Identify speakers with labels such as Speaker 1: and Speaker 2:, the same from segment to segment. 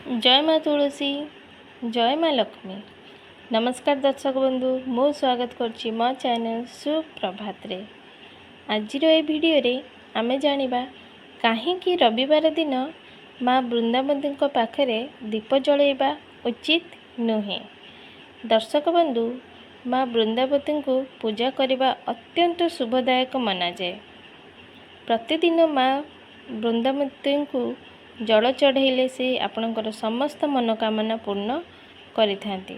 Speaker 1: जय माँ तुलसी जय माँ लक्ष्मी। नमस्कार दर्शक बंधु, मु स्वागत करछि मो चैनल सुप्रभात रे। आज वीडियो रे आमे जानिबा काहेकि रविवार दिन माँ वृंदावती पाखरे दीप जलैबा उचित नुहे। दर्शक बंधु, माँ वृंदावती को पूजा करने अत्यंत शुभदायक मना जाए। प्रतिदिन माँ वृंदावती को जल चढ़ाइले से आपणकर समस्त मनोकामना पूर्ण करिथांती।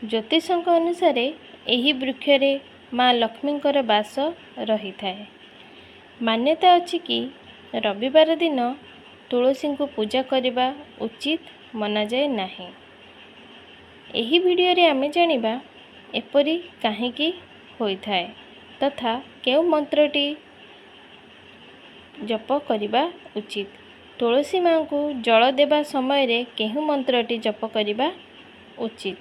Speaker 1: ज्योतिषक अनुसार एही वृक्षरे माँ लक्ष्मींकर वास रही थाए। मान्यता अछि कि रविवार दिन तुलसी को पूजा करने उचित मना जाए नाही। एही वीडियो रे आमे जानिबा एपरी काहेकि होई थाए तथा केउ मंत्रटी जप करने उचित। तुलसी माँ को जल देवा समय केहू मंत्रटी जप करने उचित।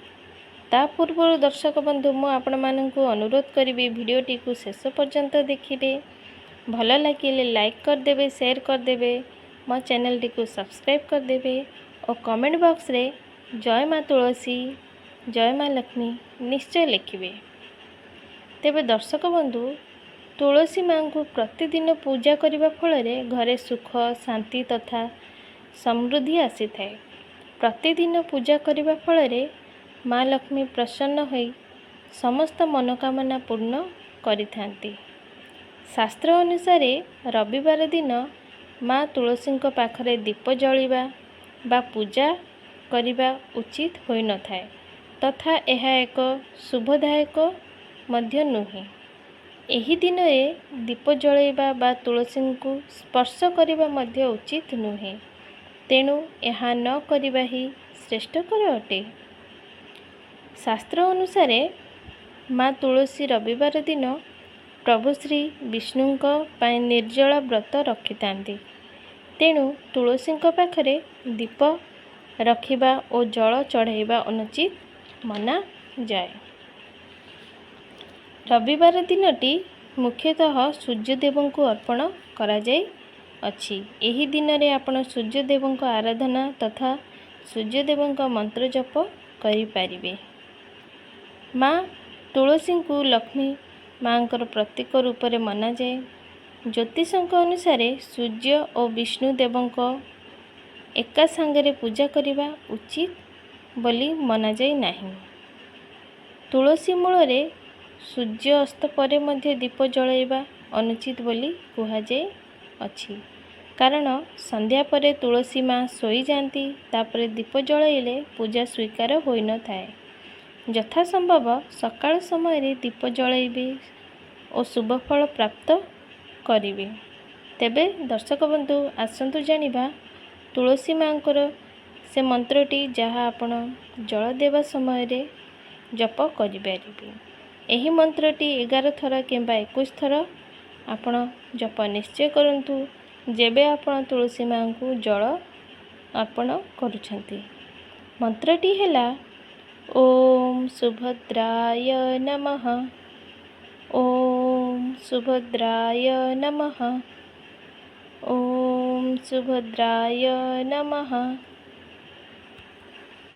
Speaker 1: ता पूर्व दर्शक बंधु, मु आपण मानकु अनुरोध करी वीडियोटी को शेष पर्यंत देखिए। भल लगे लाइक करदे, शेयर करदे, मो चैनल टी को सब्सक्राइब करदे और कमेंट बॉक्स रे जय माँ तुलसी जय माँ लक्ष्मी निश्चय लिखिए। तेबे दर्शक बंधु, तुलसी माँ को प्रतिदिन पूजा करने फल घरे सुख शांति तथा समृद्धि आसी थाए। प्रतिदिन पूजा करने फल माँ लक्ष्मी प्रसन्न होई समस्त मनोकामना पूर्ण करिथांती। शास्त्र अनुसार रविवार दिन माँ तुलसी पाखरे दीप जलिबा बा पूजा करने उचित होई न थाए तथा यह एक शुभदायक मध्य नुहे। एही दिन दीप जलैबा बा तुलसी को स्पर्श करने मध्य उचित नुहे। तेणु यह न करवा ही श्रेष्ठकर अटे। शास्त्र अनुसार माँ तुलसी रविवार दिन प्रभु श्री विष्णु पाई निर्जला व्रत रखिथांती। तेणु तुलसी पाखरे दीप रखिबा और जल चढ़ाइबा अनुचित मना जाए। रविवार दिनटी मुख्यतः सूर्यदेव को अर्पण करा जाए अछि। एही दिन रे आपण सूर्यदेव को आराधना तथा सूर्यदेव का मंत्र जप करि पारिबे। माँ तुलसी को लक्ष्मी माँ प्रतीक रूप में मना जाए। ज्योतिषक अनुसार सूर्य और विष्णुदेव एका संगे पूजा करने उचित बोली मना जाए नाही। तुलसी मूल सूर्य अस्त पर मध्य दीप जलैबा अनुचित बोली कहा जाए अछि। कारण संध्या पर तुलसी माँ सोई जाती, तापर दीप जलैले पूजा स्वीकार होई न थाए। यथा संभव सकाळ समय दीप जलैबे और शुभ फल प्राप्त करिवे। तेबे दर्शक बंधु, आसंतु जानिबा तुलसी माँकर से मंत्रटी जहाँ आपण जल देवा समय जप करिपारिबे। एही मंत्रटी 11 थर किंबा 21 थर आपण जप निश्चय करंतु जेबे आपण तुलसी माँ को जल आपण करूछंती। मंत्रटी हैला ओम सुभद्राय नमः, ओम सुभद्राय नमः, ओम सुभद्राय नमः।